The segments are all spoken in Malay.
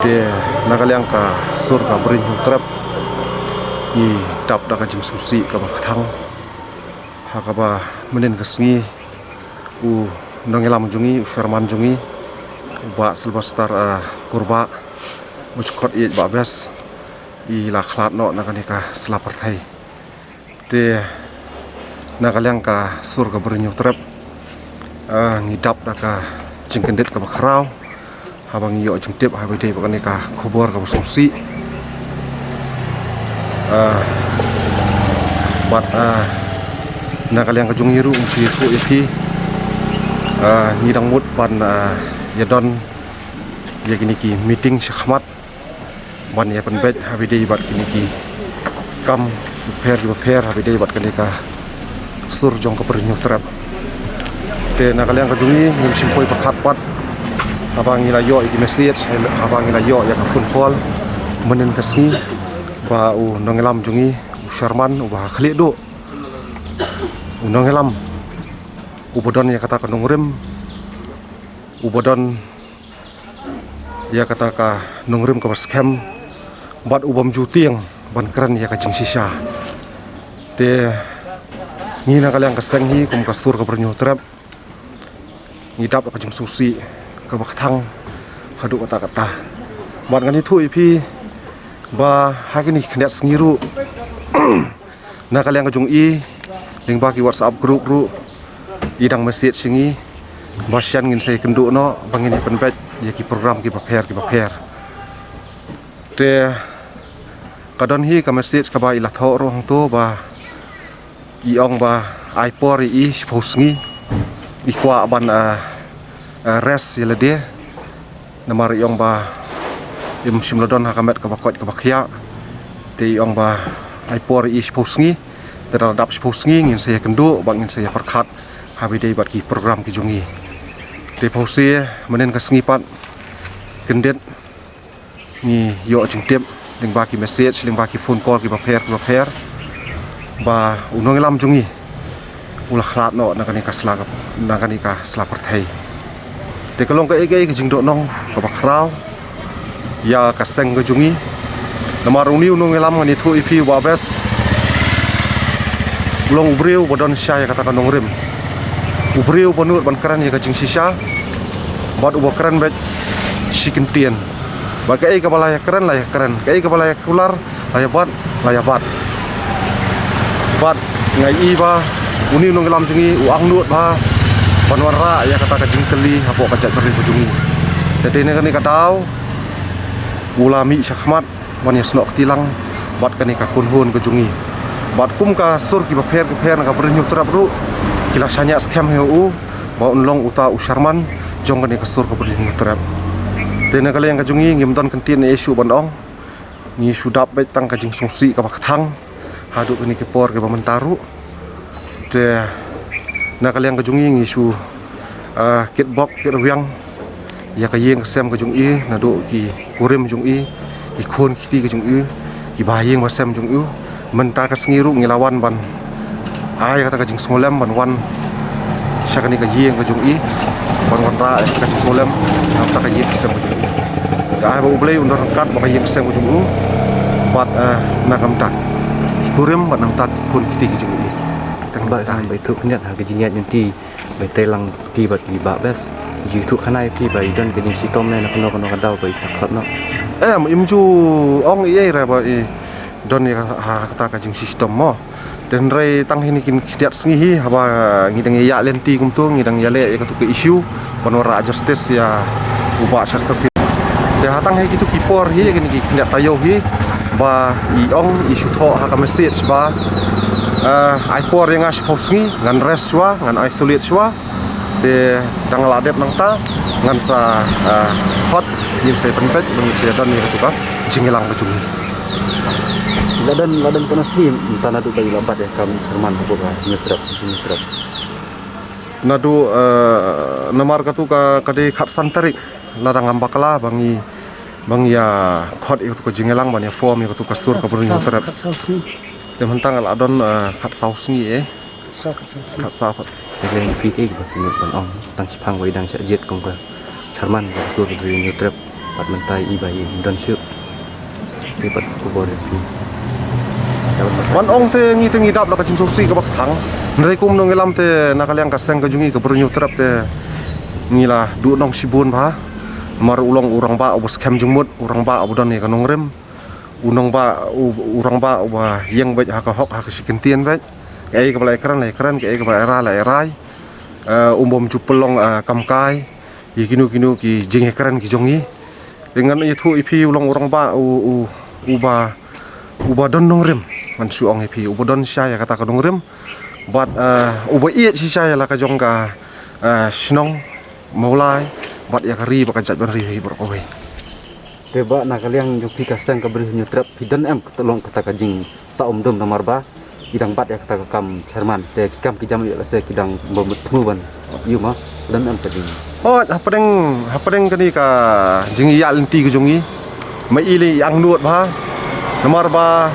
de nakaliang ka sur ka brin trap ni tap da ka jing susi ka bakthang ha ka ba menen ka sngi u nongelam jungi sharman jungi ba silvestar kurba muskot i ba bes i la khlat no nakanika slapar thai de nakaliang ka sur ka brin trap ni tap da ka jingkendet ka bakrau habang iyo jeng tip habis deh bukan nikah kubur ke susi buat nak kalian kejung iru usi ku ipi ngidang mut ban yadon ya kini ki meeting syahmat ban ya penbet habis deh buat kini ki kam per habis deh buat kenika sur jong ke bernyu terap de nak kalian kejungi ngimsimpoi pakat pat abang ilayo iki message abang ilayo ya ka phone call menen kasni ba u nongelam jungi u sharman u ba khli do u nongelam u bodon ya kata ka nongrim u bodon ya kata ka nongrim ka scam bat u bam jutiang ban kran ya ka jing sisa de ni na kalian ka senghi kum ka sur ka bernyu trap ngidap ka jing susi ke bakthang haduk kata-kata buat ngani tu ipi ba hakini khnat sngiru na kalian kajung i ling baki WhatsApp group ru idang message singi basyan ngin saya kenduk no bangini penbet ya ki program ki paper te kadon hi ka message ka ba ila tho ro hang to ba i ong ba ipor i posngi i kwa ban res yela dia namar yong ba im simlodon hakamet ka bakot ka bakhya te yong ba aipor is posngi terhadap posngi ngin saya kendu bangin saya perkhat habi dei bat ki program ki jungi te pause menen ka sngipat kendet ni yo jingtep ling ba ki message ling ba ki phone call ki paper ba unong lam jungi ulah khlat no nakani ka slagap nakani ka slapar thai te kalong ka ege ke jingdo nong ka bakrau ya ka seng ka jungi namar uni unong elam ngani thu ipi wa bes long ubreu bodon sya ya kata ka nongrim ubreu bonut ban kran ya ka jing sisa bad ubo kran bet sikentien ba ka e ka balaya kran la ya kran ka e ka balaya kular la ya bat ngai i ba uni unong elam jungi uang nut ba panwara ya kata ka jingkeli hapo kacak keri kujungi jadi ini kan tau ulami syahmat wanya snok tilang bat kani ka kunhun kujungi bat kum ka sur ki paper ka bernyu terap ru kilasanya scam heu ba unlong uta usharman jong kani ka sur ka bernyu terap tene kali yang kajungi ngimton kentin isu bandong ni sudap bet tang kajing sungsi ka bakthang haduk kani ke por ke bamentaru de na kalian kejungi ngisu kitbok kirwiang ya kayeng sem kejung i nadu ki kurim jung i ikon kiti kejung i ki bayeng wasem jung i menta ka sngiru ngilawan ban ay kata kajing solem ban wan syakani kayeng kejung i ban wan ra kajing solem kata kayeng sem kejung i ay ba ublei undor kat ba kayeng sem kejung i bat nakam tak kurim ban nam tak kun kiti kejung i ba sampai tu kenyat ha kejingat nanti bai telang pi bat di ba bes ji tu khanai pi bai don kejing sitom ne nak kono kadau bai saklat no imju ong ye ra ba i don ya ha kata kajing sistem mo dan rai tang hini kin kiat sngihi haba ngidang ya lenti kum tu ngidang ya le ka tu ke issue panora justice ya uba sastafi ya hatang he kitu kipor hi gini ki kiat tayo hi ba i ong issue tho ha ka message ba aipor yang as posngi ngan res swa ngan isolate swa de dangal adep nang ta ngan sa hot yin sai penpet menguci don ni ka jingelang kejungi ladan kana sim tanah tu bagi lambat ya kami serman ko ba nyetrap nadu namar ka tu ka kade khat santarik ladang ambakala bangi ya khot itu ko jingelang ban ya form itu ka sur ka bernyu terap dem hentang al adon khat sausngi khat sa yang PK ba ban ong tang sipang bai dang jet kong ka sarman ba sur bernyu trap bat mentai i bai don syuk di bat kubor pi Wan ong te ngi dap la ka jing sosi ka bak thang nrai kum nong elam te nakaliang ka seng ka jungi ka bernyu trap te ngila du nong sibun ba mar ulong urang ba obos kem jungmut urang ba abudon ni ka nong rem unong ba urang ba wa yeng ba ha ka hok ha ka sikentien ba ai ka balai kran ke ai ka balai ra lai rai umbom ju pelong kamkai yi kinu ki jing kran ki jongi dengan itu ipi ulong urang ba uba don nong rem man suong ipi uba don saya kata ka nong rem bat uba iet si saya la ka jong ka snong mulai bat ya kari ba ka jat ban ri ber oi teba nakaliang joki ka seng ka beri nyutrap hidan em tolong kata ka jing sa dom namar ba idang bat ya kata ka kam Herman te kam ki jam ya se kidang bomutmu ban yu ma dan em ka jing oh hapadeng kani ka jing ya lenti ka jongi mai ili ang nuot ba namar ba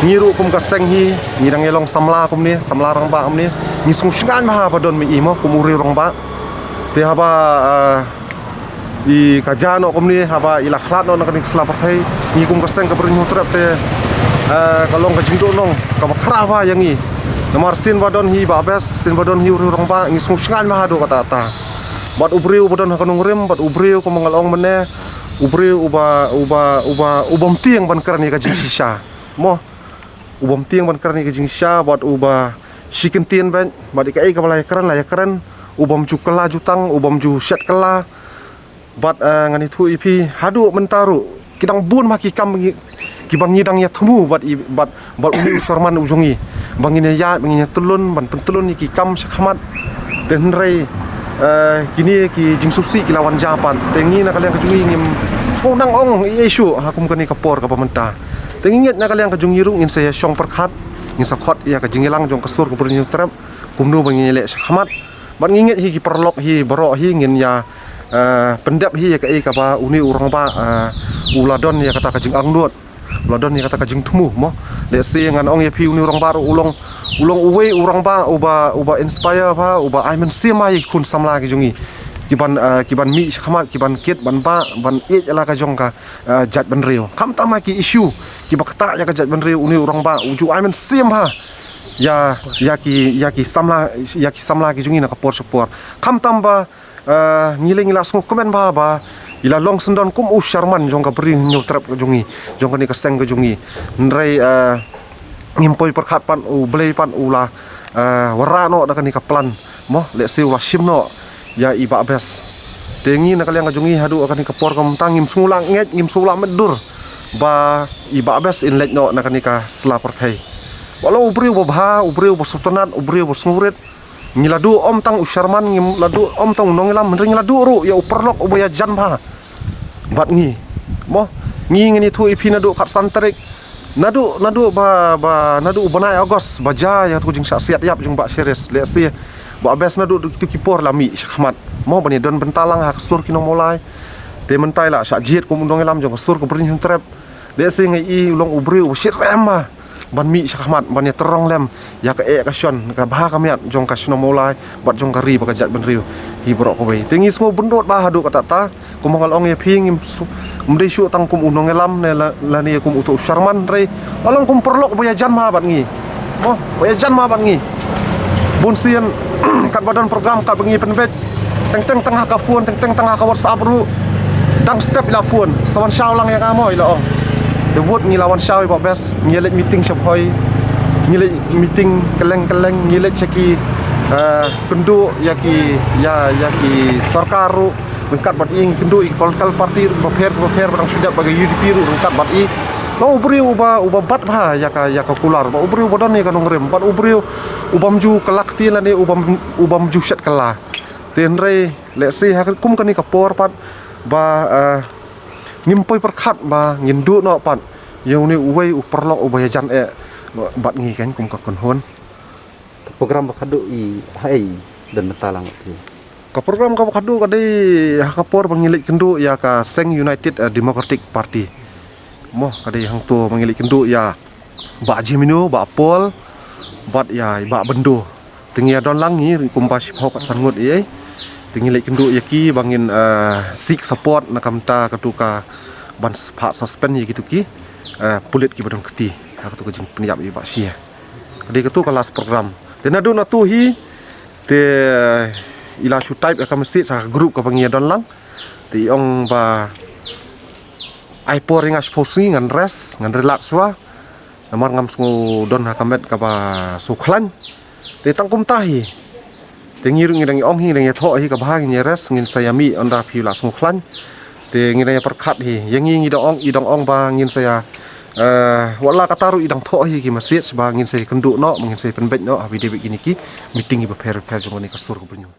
ngiru kum ka seng hi ngidang elong samla kum ni samla rang ba kum ni ni sung shngan ma ba don mi imo kum uri rong ba te haba i kajano kum ni haba ila khlat no nakani slapat hai ni kum ka seng ka brin hutrap te kalong ka jingdo nong ka khra ba yang i namar sin ba don hi ba bes sin ba don hi uri rong ba ni sung shngan ma do kata ta bat ubriu ba don ka nong rem bat ubriu ko mangalong mene ubriu ubam tiang ban karani ka jing sisa mo ubam tiang ban karani ka jing sisa bat uba sikentien ban bat ikai ka balai karan la ya karan ubam ju kala jutang ubam ju set kala bat ngani thu ipi hadu mentaru kidang bun maki kam ki bang ngidang ya themu bat umi usarman ujongi bangine ya bangine tulun ban pentulun ki kam sakhamat den rei kini ki jing susi ki lawan japan tengi na kalian kejungi ngim sonang ong isu hakum kani kapor ka pamenta tengi nget na kalian kejungi rung in saya syong perkhat ngin sakhot ya ka jingilang jong kasur ku bernyu trap kumnu bangile sakhamat ban nginget hi ki perlok hi baro hi ngin ya pendap hi ya ka ka ba uni urang ba uladon ya kata ka jing angnuot uladon ya kata ka jing thumu mo le se ngan ong ya phi uni urang ba ulong uwe urang ba uba inspire ba uba aimen semai kun samla ki jungi kiban mi khamat kiban kit ban ba ban e ala ka jong ka jat ban reu kam tama ki issue ki bakta ya ka jat ban reu uni urang ba uju aimen sem ha ya ki samla ki jungi na ka por support kam tamba ngiling ila sung komen ba ila long sendon kum usharman jong ka beri nyutrap ka jungi jong ka ni ka seng ka jungi nrei ngimpoi perkhat pan blei pan ula warano da kani ka plan mo le se wa simno ya iba bes tengi na kaliang ka jungi hadu kani ka por kam tangim sungulang nget ngim sula medur ba iba bes in let no na kani ka slapar thai walau ubriu ba ubriu sotonat ubriu sunguret ngiladu om tang usharman ngim ladu om tang nongilam mendring ladu ru ya uperlok ubaya jan ba bat ngi mo ngini thu ipina du khat santarik nadu nadu banai agos baja ya tu jing siat yap jung ba series le si ba bes nadu tu kipor lami khmat mo bani don bentalang hak sur kino molai te mentai la sa jiet kum dong elam jong sur ko brin trap le si ngai i long ubri u shit rema ban mi khmat ban ya terong lem ya ka ka shon ka ba ka miat jong ka shno molai bat jong ka ri ba ka jat ban riu hi bro ko bai tengi smo bendot ba hadu kata ta kum ngal ong ya phing mri syu tang kum unong elam ne la ni kum utu sharman re along kum perlok boya jan ma bat ngi mo boya jan ma bat ngi bun sien kat badan program kat bengi penbet teng tengah ka phone teng tengah ka WhatsApp ru dang step ila phone sawan shaw lang yang amo ila ong the wood ngi lawan shaw ba bes ngilet meeting shop hoi ngilet meeting keleng ngilet cheki kendu yaki sarkaru rengkat bat ing kendu political party repair barang sudah bagi UDP rengkat bat i no ubri uba bat ba ya ka kular ba ubri bodan ni kanong rem bat ubri ubam ju kelakti la ni ubam ju set kala tenre le si ha kum kan ni ka por pat ba ngimpoi perkhat ba ngindu no pat yau ni uwei uperlok ubaya jan bat ngi kan kum ka konhon program bakadu i hai dan metalang tu ka program ka bakadu kadai hakapor mengilik kendu ya ka Seng United Democratic Party mo kadai hang tu mengilik kendu ya ba Jimino ba Pol bat ya ba bendo tengia don langi kumpas hok sangut ye tinggi lek kendu yaki bangin seek support nakam ta ketuka ban pak suspend yaki tuki pulit ki badon keti aku tu jing peniap i pak sia di ketu kelas program tenadu na tu hi te ila shu type ka mesit sa grup ka bangia don lang ti ong ba ai poring as posi ngan res ngan relax wa namar ngam sungu don hakamet ka ba suklan te tangkum tahi te ngiru ngirang ong hi nang tho hi ka bahang ni res ngin sayami onda piula suklan te ngirang perkat hi yang idong ong ba ngin saya wala kataru idang tho hi ki masjid sebangin saya kenduk no mengin saya penbet no abi debek ini ki meeting i prepare jong ni kasur ko bunyo